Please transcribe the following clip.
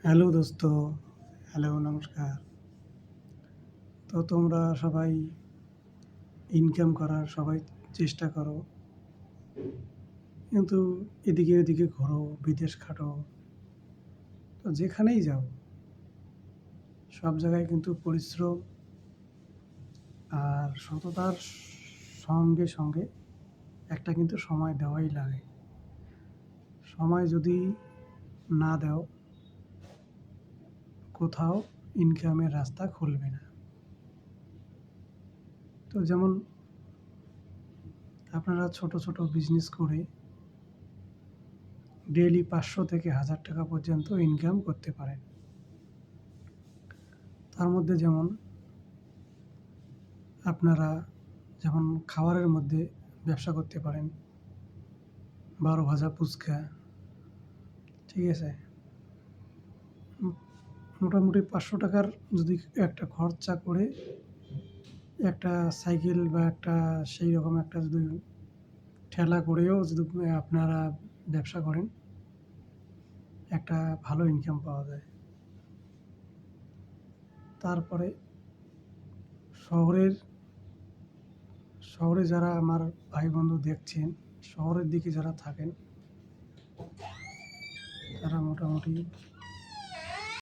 Hello দোস্ত, hello নমস্কার। তো তোমরা সবাই ইনকাম করার সবাই চেষ্টা করো, কিন্তু এদিকে ওদিকে ঘোরো, বিদেশ খাটো। তো যেখানেই যাও সব জায়গায় কিন্তু পরিশ্রম আর সততার সঙ্গে সঙ্গে একটা কিন্তু সময় দেওয়াই লাগে। সময় যদি না দাও, কোথাও ইনকামের রাস্তা খুলবে না। তো যেমন আপনারা ছোট ছোট বিজনেস করে ডেইলি 500 থেকে 1000 টাকা পর্যন্ত ইনকাম করতে পারেন। তার মধ্যে যেমন আপনারা যেমন খাবারের মধ্যে ব্যবসা করতে পারেন, 12 ভাজা ফুচকা, ঠিক আছে? উম মোটামুটি ৫০০ টাকার যদি একটা খরচা করে একটা সাইকেল বা একটা সেই রকম একটা যদি ঠেলা করেও যদি আপনারা ব্যবসা করেন, একটা ভালো ইনকাম পাওয়া যায়। তারপরে শহরের শহরে যারা আমার ভাই বন্ধু দেখছেন, শহরের দিকে যারা থাকেন, তারা মোটামুটি